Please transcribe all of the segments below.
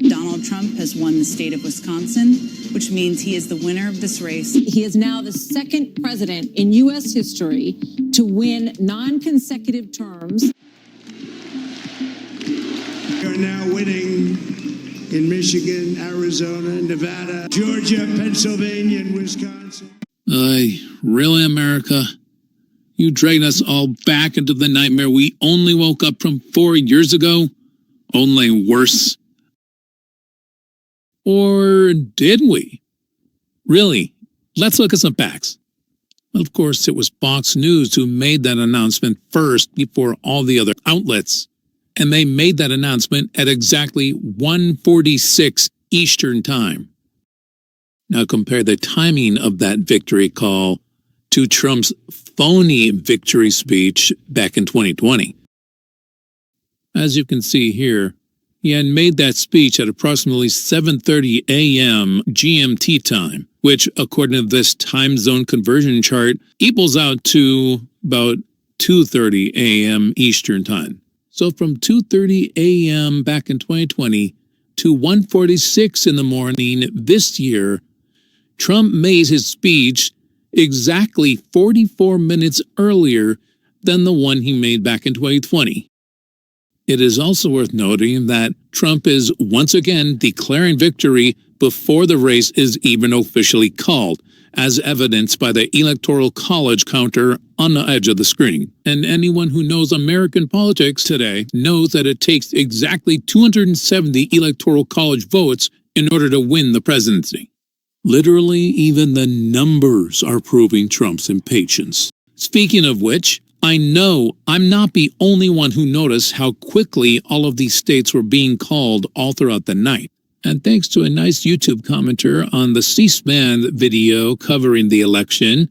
Donald Trump has won the state of Wisconsin, which means he is the winner of this race. He is now the second president in U.S. history to win non-consecutive terms. We are now winning in Michigan, Arizona, Nevada, Georgia, Pennsylvania, and Wisconsin. Really, America? You dragged us all back into the nightmare we only woke up from 4 years ago? Only worse. Or did we? Really, let's look at some facts. Of course, it was Fox News who made that announcement first before all the other outlets. And they made that announcement at exactly 1:46 Eastern Time. Now compare the timing of that victory call to Trump's phony victory speech back in 2020. As you can see here, he had made that speech at approximately 7:30 a.m. GMT time, which, according to this time zone conversion chart, equals out to about 2:30 a.m. Eastern time. So from 2:30 a.m. back in 2020 to 1:46 in the morning this year, Trump made his speech exactly 44 minutes earlier than the one he made back in 2020. It is also worth noting that Trump is once again declaring victory before the race is even officially called, as evidenced by the Electoral College counter on the edge of the screen. And anyone who knows American politics today knows that it takes exactly 270 Electoral College votes in order to win the presidency. Literally, even the numbers are proving Trump's impatience. Speaking of which, I know I'm not the only one who noticed how quickly all of these states were being called all throughout the night. And thanks to a nice YouTube commenter on the C-SPAN video covering the election,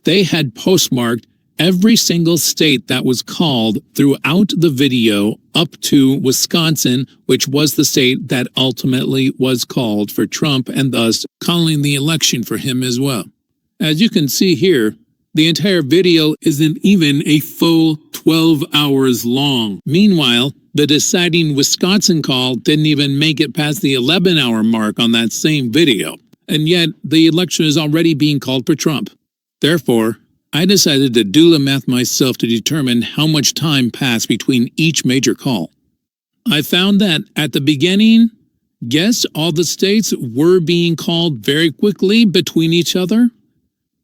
they had postmarked every single state that was called throughout the video up to Wisconsin, which was the state that ultimately was called for Trump and thus calling the election for him as well. As you can see here, the entire video isn't even a full 12 hours long. Meanwhile, the deciding Wisconsin call didn't even make it past the 11-hour mark on that same video. And yet, the election is already being called for Trump. Therefore, I decided to do the math myself to determine how much time passed between each major call. I found that at the beginning, yes, all the states were being called very quickly between each other,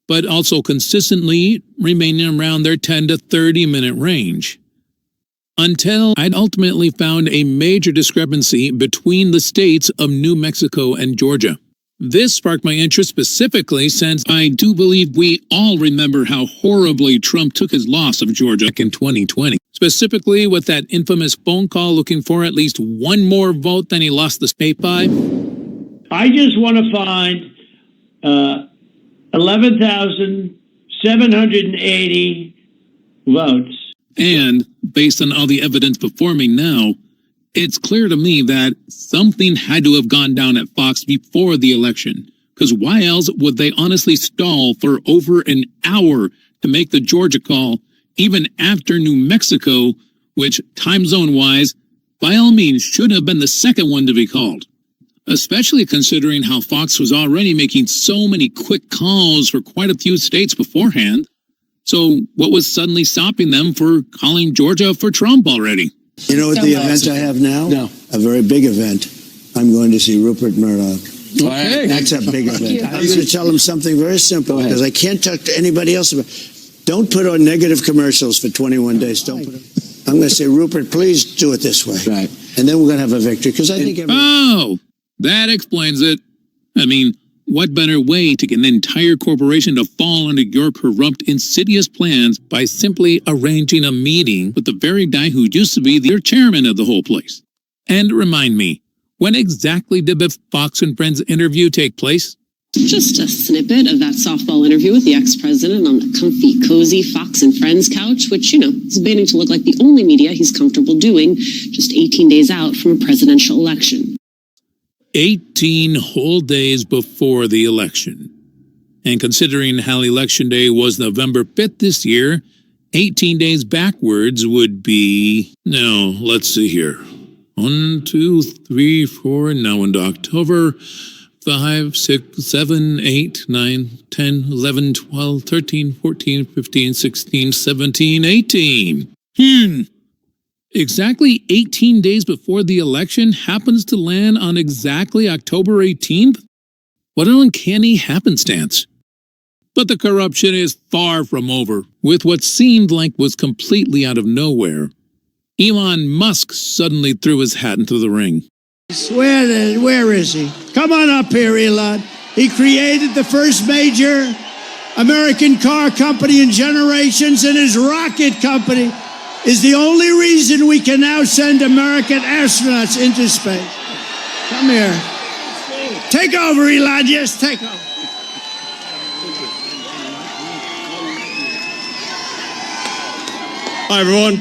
but also consistently remaining around their 10 to 30 minute range. Until I'd ultimately found a major discrepancy between the states of New Mexico and Georgia. This sparked my interest specifically since I do believe we all remember how horribly Trump took his loss of Georgia back in 2020. Specifically with that infamous phone call looking for at least one more vote than he lost the state by. I just want to find 11,780 votes. And based on all the evidence before me now, it's clear to me that something had to have gone down at Fox before the election. Because why else would they honestly stall for over an hour to make the Georgia call, even after New Mexico, which time zone-wise, by all means should have been the second one to be called? Especially considering how Fox was already making so many quick calls for quite a few states beforehand. So what was suddenly stopping them for calling Georgia for Trump already? You know what the event I have now? No. A very big event. I'm going to see Rupert Murdoch. Okay. That's a big event. I'm going to tell him something very simple because I can't talk to anybody else about it. Don't put on negative commercials for 21 days. Don't put it. I'm going to say, Rupert, please do it this way. Right. And then we're going to have a victory because I think Oh, that explains it. I mean, what better way to get an entire corporation to fall under your corrupt, insidious plans by simply arranging a meeting with the very guy who used to be their chairman of the whole place? And remind me, when exactly did the Fox and Friends interview take place? Just a snippet of that softball interview with the ex-president on the comfy, cozy Fox and Friends couch, which, is beginning to look like the only media he's comfortable doing just 18 days out from a presidential election. 18 whole days before the election. And considering how Election Day was November 5th this year, 18 days backwards would be... No, let's see here. 1, 2, 3, 4, now into October. 5, 6, 7, 8, 9, 10, 11, 12, 13, 14, 15, 16, 17, 18. Exactly 18 days before the election happens to land on exactly October 18th? What an uncanny happenstance. But the corruption is far from over, with what seemed like was completely out of nowhere. Elon Musk suddenly threw his hat into the ring. Where is he? Come on up here, Elon. He created the first major American car company in generations, and his rocket company is the only reason we can now send American astronauts into space. Come here. Take over, Elon. Yes, take over. Hi, everyone.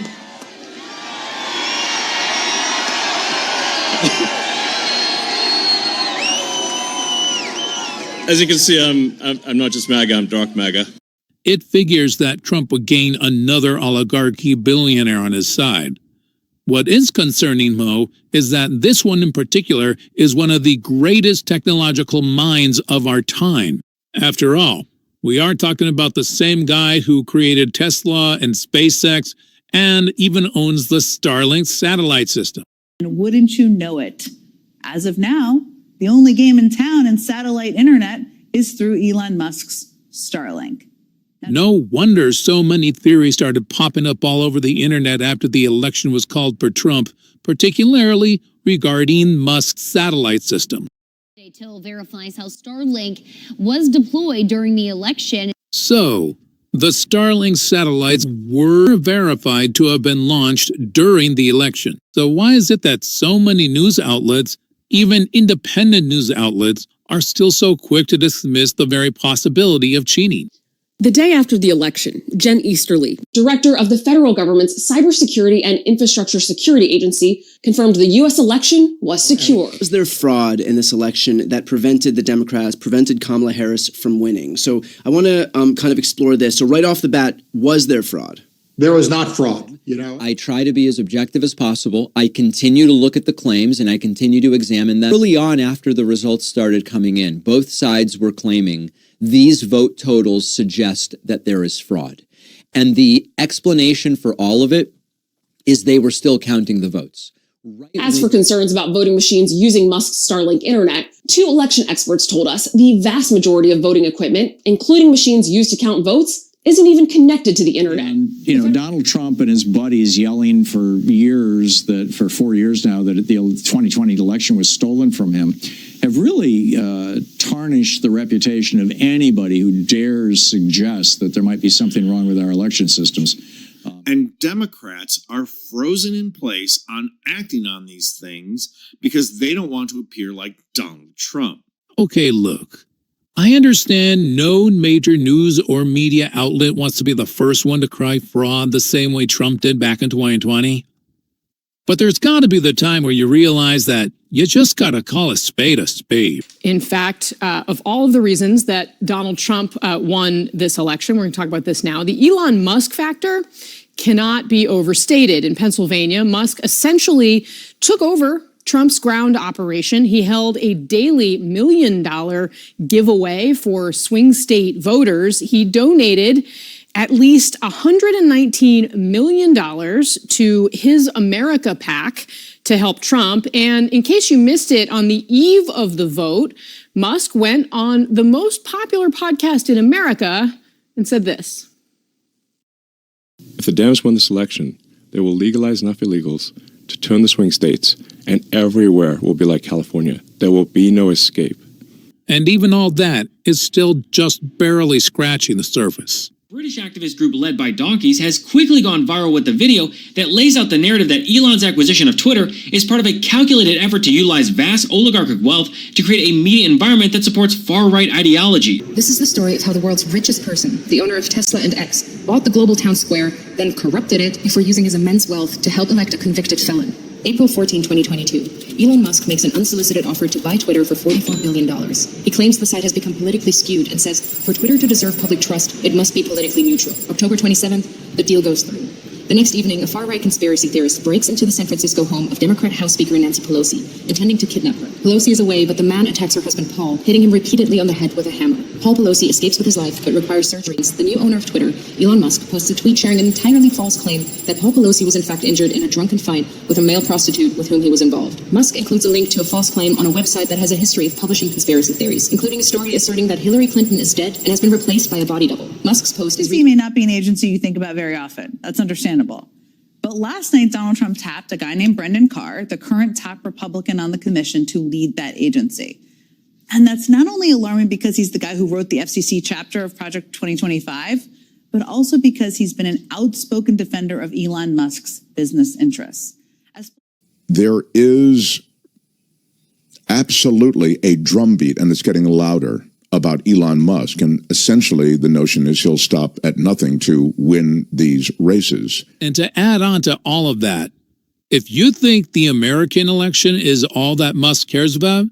As you can see, I'm not just MAGA, I'm dark MAGA. It figures that Trump would gain another oligarchy billionaire on his side. What is concerning, Mo, is that this one in particular is one of the greatest technological minds of our time. After all, we are talking about the same guy who created Tesla and SpaceX and even owns the Starlink satellite system. And wouldn't you know it? As of now, the only game in town in satellite internet is through Elon Musk's Starlink. No wonder so many theories started popping up all over the internet after the election was called for Trump, particularly regarding Musk's satellite system. Till verifies how Starlink was deployed during the election. So, the Starlink satellites were verified to have been launched during the election. So why is it that so many news outlets, even independent news outlets, are still so quick to dismiss the very possibility of cheating? The day after the election, Jen Easterly, Director of the federal government's Cybersecurity and Infrastructure Security Agency, confirmed the U.S. election was secure. Was there fraud in this election that prevented the Democrats, prevented Kamala Harris from winning? So I want to kind of explore this. So right off the bat, was there fraud? There was not fraud, I try to be as objective as possible. I continue to look at the claims and I continue to examine them. Early on, after the results started coming in, both sides were claiming these vote totals suggest that there is fraud. And the explanation for all of it is they were still counting the votes. As for concerns about voting machines using Musk's Starlink internet, 2 election experts told us the vast majority of voting equipment, including machines used to count votes, isn't even connected to the internet. And, Donald Trump and his buddies yelling for 4 years now that the 2020 election was stolen from him have really tarnished the reputation of anybody who dares suggest that there might be something wrong with our election systems. And Democrats are frozen in place on acting on these things because they don't want to appear like Donald Trump. Okay, look. I understand no major news or media outlet wants to be the first one to cry fraud the same way Trump did back in 2020. But there's got to be the time where you realize that you just got to call a spade a spade. In fact, of all of the reasons that Donald Trump won this election, we're going to talk about this now, the Elon Musk factor cannot be overstated. In Pennsylvania, Musk essentially took over Trump's ground operation. He held a daily $1 million giveaway for swing state voters. He donated at least $119 million to His America PAC to help Trump. And in case you missed it, on the eve of the vote, Musk went on the most popular podcast in America and said this. If the Dems win this election, they will legalize enough illegals to turn the swing states, and everywhere will be like California. There will be no escape. And even all that is still just barely scratching the surface. British activist group led by donkeys has quickly gone viral with the video that lays out the narrative that Elon's acquisition of Twitter is part of a calculated effort to utilize vast oligarchic wealth to create a media environment that supports far-right ideology. This is the story of how the world's richest person, the owner of Tesla and X, bought the global town square, then corrupted it before using his immense wealth to help elect a convicted felon. April 14, 2022. Elon Musk makes an unsolicited offer to buy Twitter for $44 billion. He claims the site has become politically skewed and says, for Twitter to deserve public trust, it must be politically neutral. October 27th, the deal goes through. The next evening, a far-right conspiracy theorist breaks into the San Francisco home of Democrat House Speaker Nancy Pelosi, intending to kidnap her. Pelosi is away, but the man attacks her husband Paul, hitting him repeatedly on the head with a hammer. Paul Pelosi escapes with his life, but requires surgeries. The new owner of Twitter, Elon Musk, posts a tweet sharing an entirely false claim that Paul Pelosi was in fact injured in a drunken fight with a male prostitute with whom he was involved. Musk includes a link to a false claim on a website that has a history of publishing conspiracy theories, including a story asserting that Hillary Clinton is dead and has been replaced by a body double. Musk's post is... He may not be an agency you think about very often. That's understandable. But last night, Donald Trump tapped a guy named Brendan Carr, the current top Republican on the commission, to lead that agency. And that's not only alarming because he's the guy who wrote the FCC chapter of Project 2025, but also because he's been an outspoken defender of Elon Musk's business interests. There is absolutely a drumbeat, and it's getting louder, about Elon Musk. And essentially, the notion is he'll stop at nothing to win these races. And to add on to all of that, if you think the American election is all that Musk cares about,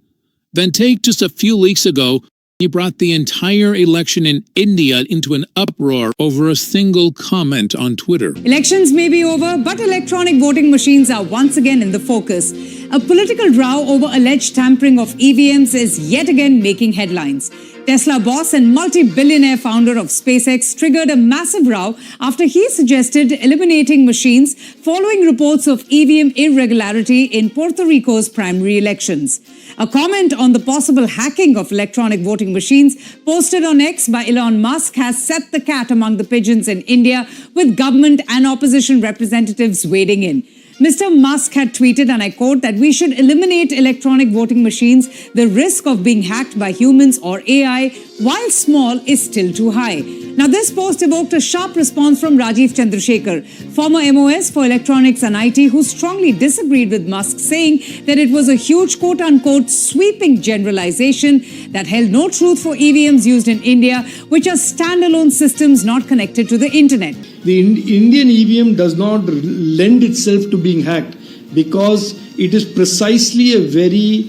then take just a few weeks ago, he brought the entire election in India into an uproar over a single comment on Twitter. Elections may be over, but electronic voting machines are once again in the focus. A political row over alleged tampering of EVMs is yet again making headlines. Tesla boss and multi-billionaire founder of SpaceX triggered a massive row after he suggested eliminating machines following reports of EVM irregularity in Puerto Rico's primary elections. A comment on the possible hacking of electronic voting machines posted on X by Elon Musk has set the cat among the pigeons in India, with government and opposition representatives wading in. Mr. Musk had tweeted, and I quote, that we should eliminate electronic voting machines. The risk of being hacked by humans or AI, while small, is still too high. Now, this post evoked a sharp response from Rajiv Chandrasekhar, former MOS for Electronics and IT, who strongly disagreed with Musk, saying that it was a huge, quote-unquote, sweeping generalization that held no truth for EVMs used in India, which are standalone systems not connected to the internet. The Indian EVM does not lend itself to being hacked because it is precisely a very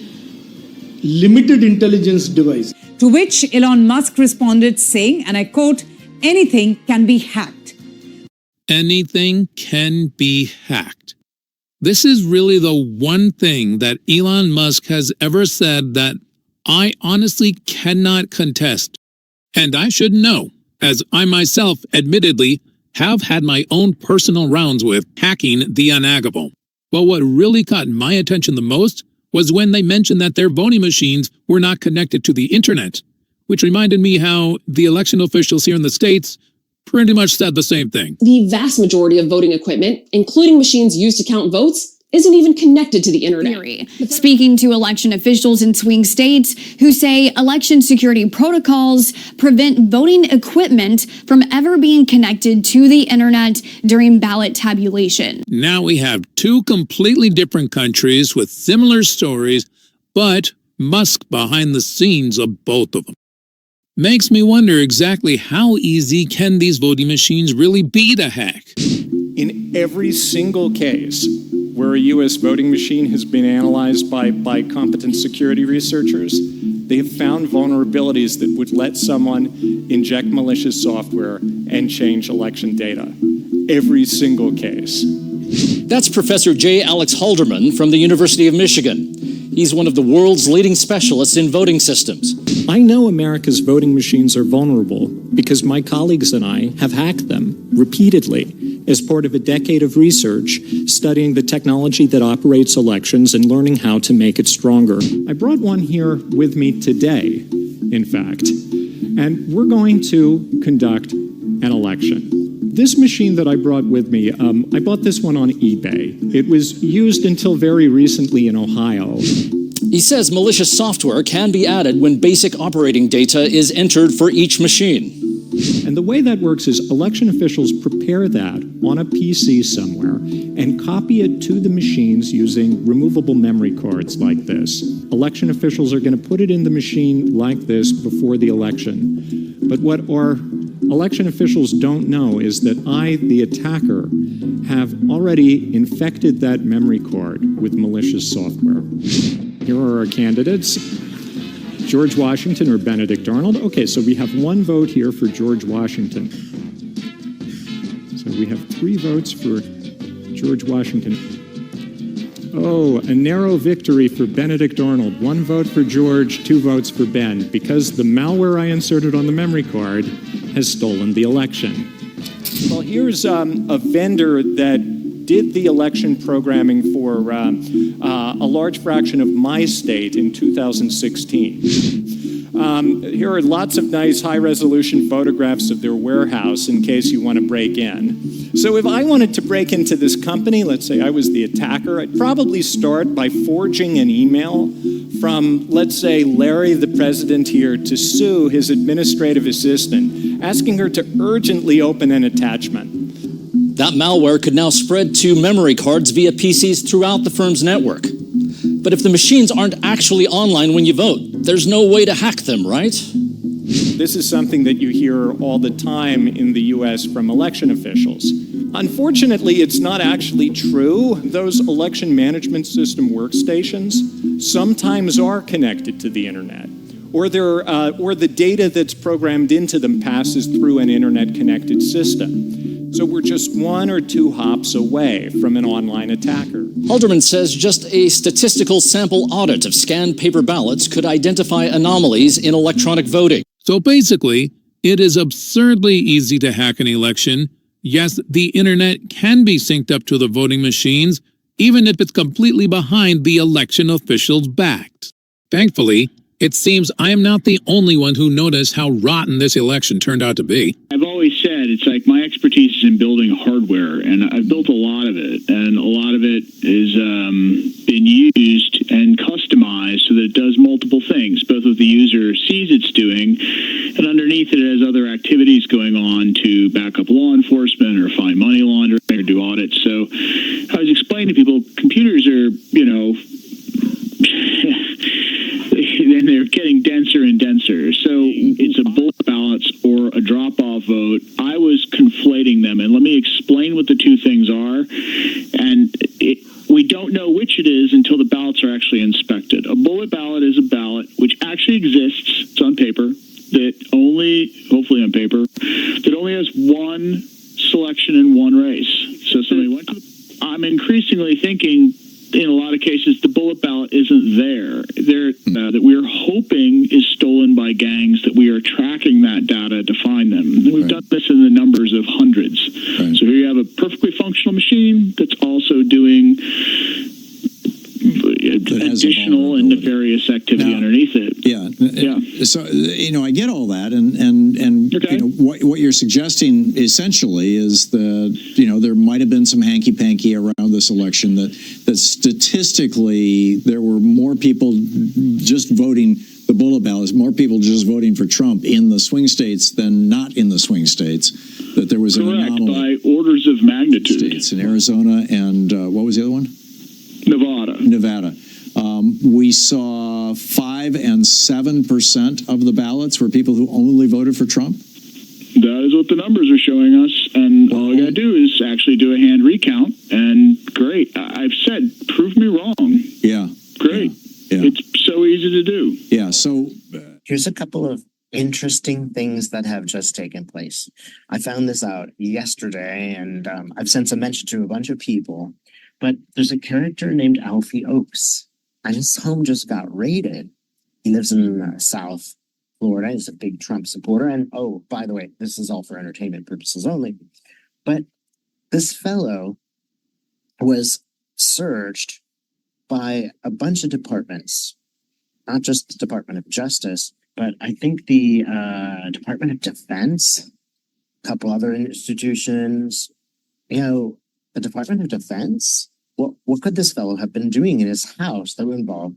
limited intelligence device. To which Elon Musk responded saying, and I quote, anything can be hacked. Anything can be hacked. This is really the one thing that Elon Musk has ever said that I honestly cannot contest. And I should know, as I myself admittedly have had my own personal rounds with hacking the unhackable. But what really caught my attention the most was when they mentioned that their voting machines were not connected to the internet, which reminded me how the election officials here in the States pretty much said the same thing. The vast majority of voting equipment, including machines used to count votes, isn't even connected to the internet. Speaking to election officials in swing states who say election security protocols prevent voting equipment from ever being connected to the internet during ballot tabulation. Now we have two completely different countries with similar stories, but Musk behind the scenes of both of them. Makes me wonder exactly how easy can these voting machines really be to hack? In every single case where a U.S. voting machine has been analyzed by competent security researchers, they have found vulnerabilities that would let someone inject malicious software and change election data. Every single case. That's Professor J. Alex Halderman from the University of Michigan. He's one of the world's leading specialists in voting systems. I know America's voting machines are vulnerable because my colleagues and I have hacked them repeatedly as part of a decade of research studying the technology that operates elections and learning how to make it stronger. I brought one here with me today, in fact, and we're going to conduct an election. This machine that I brought with me, I bought this one on eBay. It was used until very recently in Ohio. He says malicious software can be added when basic operating data is entered for each machine. And the way that works is election officials prepare that on a PC somewhere and copy it to the machines using removable memory cards like this. Election officials are going to put it in the machine like this before the election. But what our election officials don't know is that I, the attacker, have already infected that memory card with malicious software. Here are our candidates. George Washington or Benedict Arnold. Okay, so we have one vote here for George Washington. So We have 3 votes for George Washington. Oh, a narrow victory for Benedict Arnold. 1 vote for George, 2 votes for Ben, because the malware I inserted on the memory card has stolen the election. Well, here's a vendor that did the election programming for a large fraction of my state in 2016. Here are lots of nice high-resolution photographs of their warehouse in case you want to break in. So if I wanted to break into this company, let's say I was the attacker, I'd probably start by forging an email from, let's say, Larry, the president here, to Sue, his administrative assistant, asking her to urgently open an attachment. That malware could now spread to memory cards via PCs throughout the firm's network. But if the machines aren't actually online when you vote, there's no way to hack them, right? This is something that you hear all the time in the US from election officials. Unfortunately, it's not actually true. Those election management system workstations sometimes are connected to the internet, or the data that's programmed into them passes through an internet-connected system. So we're just 1 or 2 hops away from an online attacker. Halderman says just a statistical sample audit of scanned paper ballots could identify anomalies in electronic voting. So basically, it is absurdly easy to hack an election. Yes, the internet can be synced up to the voting machines, even if it's completely behind the election officials' backs. Thankfully, it seems I am not the only one who noticed how rotten this election turned out to be. I've always said, it's like my expertise is in building hardware, and I've built a lot of it, and a lot of it is been used and customized so that it does multiple things, both what the user sees it's doing, and underneath it has other activities going on to back up law enforcement or find money laundering or do audits. So I was explaining to people, computers are, and they're getting denser and denser. So it's a bullet ballots or a drop-off vote. I was conflating them, and let me explain what the two things are. And we don't know which it is until the ballots are actually inspected. A bullet ballot is a ballot which actually exists. It's on paper, that only, hopefully on paper, that only has one selection in one race. So somebody went to I'm increasingly thinking, in a lot of cases, the bullet ballot isn't there. That we're hoping is stolen by gangs, that we are tracking that data to find them. And we've done this in the numbers of hundreds. So here you have a perfectly functional machine that's also doing additional and nefarious activity underneath it. Yeah. So, I get all that. And what you're suggesting essentially is that, there might have been some hanky-panky around this election, that statistically there were more people just voting the bullet ballots, more people just voting for Trump in the swing states than not in the swing states, that there was an anomaly. By orders of magnitude. States in Arizona and what was the other one? Nevada. We saw 5 and 7% of the ballots were people who only voted for Trump. That is what the numbers are showing us, and all I got to do is actually do a hand recount, and great. I've said, prove me wrong. Yeah. Great. Yeah. It's so easy to do. Yeah, so... Here's a couple of interesting things that have just taken place. I found this out yesterday, and I've sent some mention to a bunch of people, but there's a character named Alfie Oakes, and his home just got raided. He lives in South Florida. He's a big Trump supporter. And oh, by the way, this is all for entertainment purposes only. But this fellow was searched by a bunch of departments, not just the Department of Justice, but I think the Department of Defense, a couple other institutions. The Department of Defense? What could this fellow have been doing in his house that would involve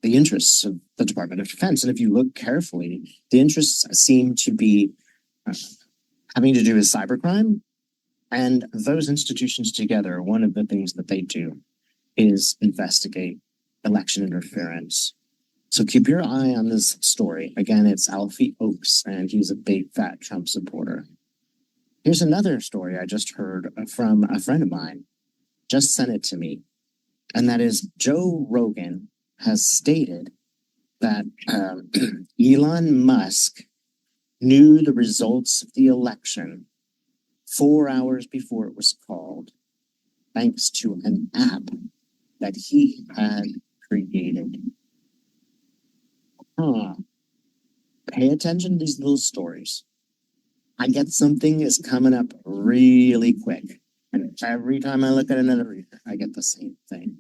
the interests of the Department of Defense? And if you look carefully, the interests seem to be having to do with cybercrime. And those institutions together, one of the things that they do is investigate election interference. So keep your eye on this story. Again, it's Alfie Oakes, and he's a big, fat Trump supporter. Here's another story I just heard from a friend of mine. Just sent it to me. And that is Joe Rogan has stated that Elon Musk knew the results of the election 4 hours before it was called, thanks to an app that he had created. Pay attention to these little stories. I get something is coming up really quick. And every time I look at another reader, I get the same thing.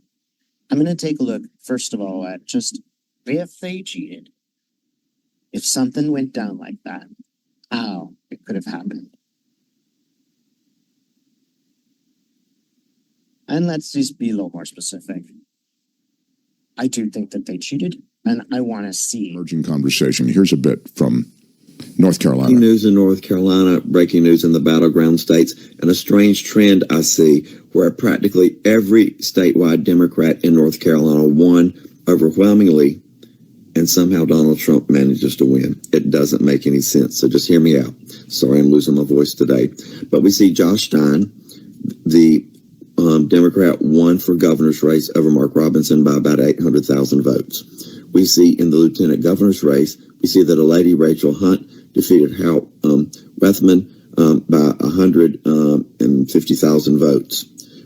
I'm going to take a look, first of all, at just if they cheated. If something went down like that, how it could have happened. And let's just be a little more specific. I do think that they cheated, and I want to see. Emerging conversation. Here's a bit from North Carolina. Breaking news in North Carolina, breaking news in the battleground states, and a strange trend I see where practically every statewide Democrat in North Carolina won overwhelmingly, and somehow Donald Trump manages to win. It doesn't make any sense, so just hear me out. Sorry I'm losing my voice today. But we see Josh Stein, the Democrat, won for governor's race over Mark Robinson by about 800,000 votes. We see in the lieutenant governor's race, we see that a lady, Rachel Hunt, defeated Hal Wethman by 150,000 votes.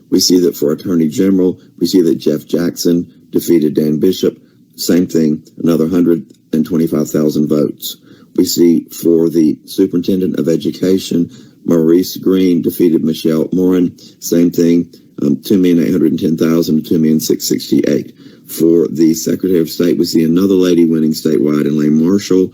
We see that for attorney general, we see that Jeff Jackson defeated Dan Bishop. Same thing, another 125,000 votes. We see for the superintendent of education, Maurice Green defeated Michelle Morin. Same thing, 2,810,000 to 2,668,000. For the Secretary of State, we see another lady winning statewide, Elaine Marshall,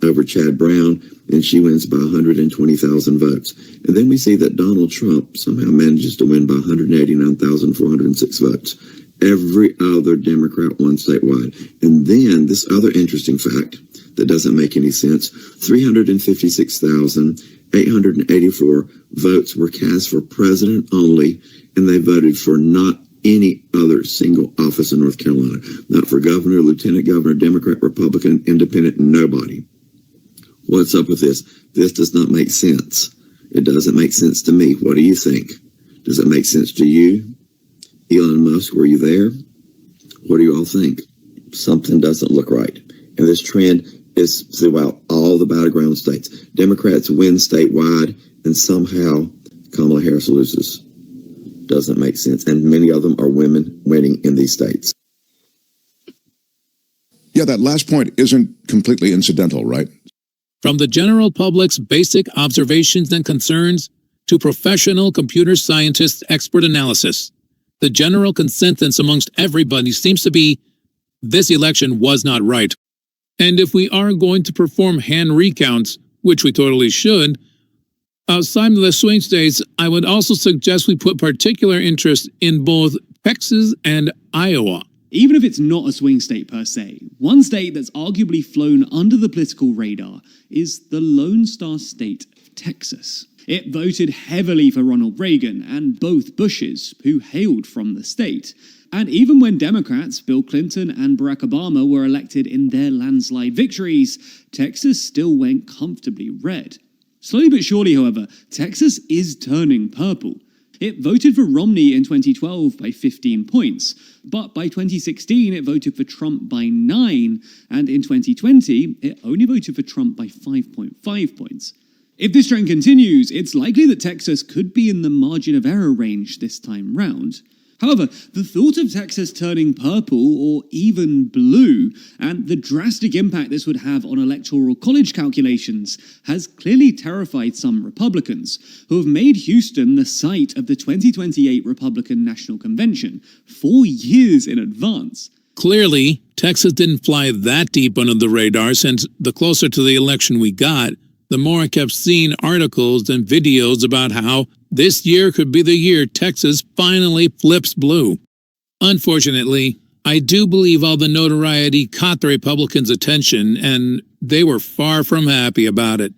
over Chad Brown, and she wins by 120,000 votes. And then we see that Donald Trump somehow manages to win by 189,406 votes. Every other Democrat won statewide. And then this other interesting fact that doesn't make any sense, 356,884 votes were cast for president only, and they voted for not any other single office in North Carolina. Not for governor, lieutenant governor, Democrat, Republican, independent, nobody. What's up with this? This does not make sense. It doesn't make sense to me. What do you think? Does it make sense to you? Elon Musk, were you there? What do you all think? Something doesn't look right. And this trend is throughout all the battleground states. Democrats win statewide, and somehow Kamala Harris loses. Doesn't make sense. And many of them are women winning in these states. Yeah, that last point isn't completely incidental, right? From the general public's basic observations and concerns to professional computer scientists' expert analysis, the general consensus amongst everybody seems to be this election was not right. And if we are going to perform hand recounts, which we totally should, outside of the swing states, I would also suggest we put particular interest in both Texas and Iowa. Even if it's not a swing state per se, one state that's arguably flown under the political radar is the Lone Star state of Texas. It voted heavily for Ronald Reagan and both Bushes, who hailed from the state. And even when Democrats, Bill Clinton and Barack Obama, were elected in their landslide victories, Texas still went comfortably red. Slowly but surely, however, Texas is turning purple. It voted for Romney in 2012 by 15 points, but by 2016 it voted for Trump by 9, and in 2020 it only voted for Trump by 5.5 points. If this trend continues, it's likely that Texas could be in the margin of error range this time round. However, the thought of Texas turning purple or even blue and the drastic impact this would have on electoral college calculations has clearly terrified some Republicans, who have made Houston the site of the 2028 Republican National Convention 4 years in advance. Clearly, Texas didn't fly that deep under the radar, since the closer to the election we got, the more I kept seeing articles and videos about how this year could be the year Texas finally flips blue. Unfortunately, I do believe all the notoriety caught the Republicans' attention, and they were far from happy about it.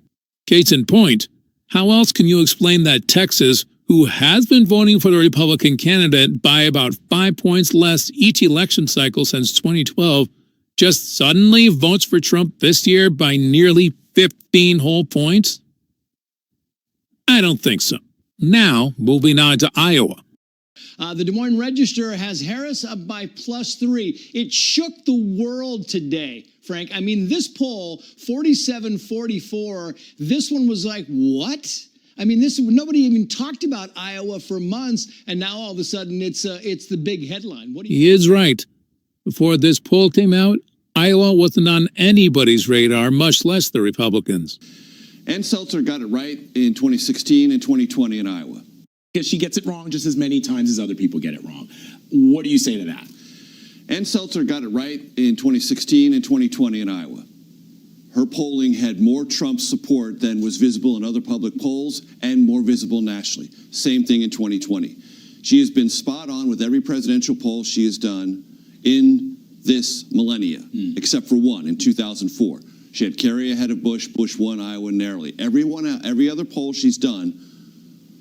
Case in point, how else can you explain that Texas, who has been voting for the Republican candidate by about 5 points less each election cycle since 2012, just suddenly votes for Trump this year by nearly 15 whole points? I don't think so. Now, moving on to Iowa. The Des Moines Register has Harris up by +3. It shook the world today, Frank. I mean, this poll, 47-44, this one was like, what? I mean, nobody even talked about Iowa for months, and now all of a sudden it's the big headline. What do you? He is right. Before this poll came out, Iowa wasn't on anybody's radar, much less the Republicans. Ann Seltzer got it right in 2016 and 2020 in Iowa. Because she gets it wrong just as many times as other people get it wrong. What do you say to that? Ann Seltzer got it right in 2016 and 2020 in Iowa. Her polling had more Trump support than was visible in other public polls and more visible nationally. Same thing in 2020. She has been spot on with every presidential poll she has done in this millennia, except for one in 2004. She had Kerry ahead of Bush. Bush won Iowa narrowly. Every other poll she's done,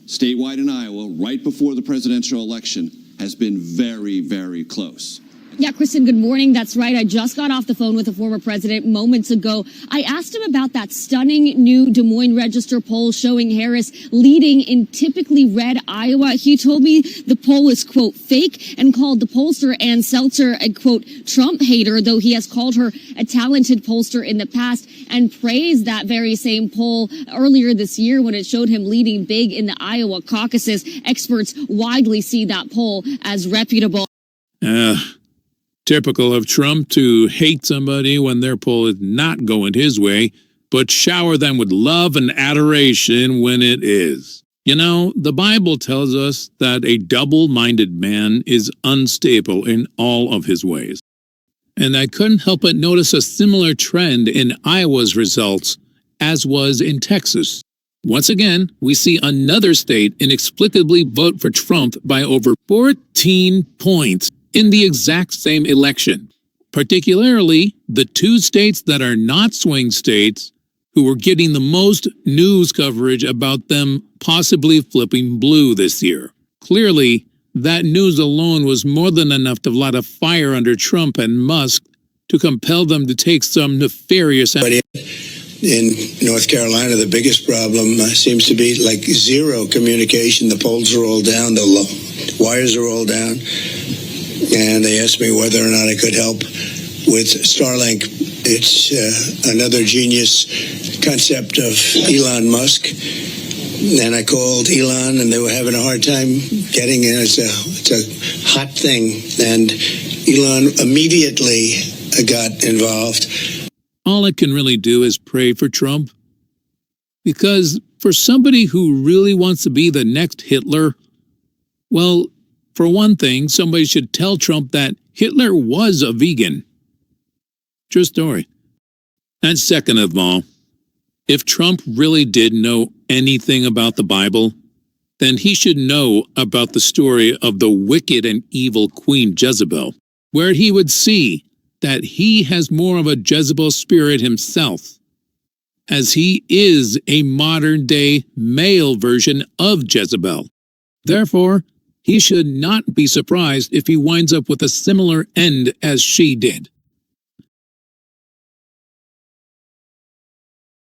statewide in Iowa, right before the presidential election, has been very, very close. Yeah, Kristen, good morning. That's right. I just got off the phone with the former president moments ago. I asked him about that stunning new Des Moines Register poll showing Harris leading in typically red Iowa. He told me the poll is, quote, fake, and called the pollster Ann Seltzer a, quote, Trump hater, though he has called her a talented pollster in the past, and praised that very same poll earlier this year when it showed him leading big in the Iowa caucuses. Experts widely see that poll as reputable. Typical of Trump to hate somebody when their poll is not going his way, but shower them with love and adoration when it is. You know, the Bible tells us that a double-minded man is unstable in all of his ways. And I couldn't help but notice a similar trend in Iowa's results, as was in Texas. Once again, we see another state inexplicably vote for Trump by over 14 points in the exact same election, particularly the two states that are not swing states who were getting the most news coverage about them possibly flipping blue this year. Clearly, that news alone was more than enough to light a fire under Trump and Musk to compel them to take some nefarious action. In North Carolina, the biggest problem seems to be like zero communication. The poles are all down, the wires are all down. And they asked me whether or not I could help with Starlink. It's another genius concept of Elon Musk. And I called Elon, and they were having a hard time getting in. It's a hot thing. And Elon immediately got involved. All I can really do is pray for Trump. Because for somebody who really wants to be the next Hitler, well, for one thing, somebody should tell Trump that Hitler was a vegan. True story. And second of all, if Trump really did know anything about the Bible, then he should know about the story of the wicked and evil Queen Jezebel, where he would see that he has more of a Jezebel spirit himself, as he is a modern-day male version of Jezebel. Therefore, he should not be surprised if he winds up with a similar end as she did.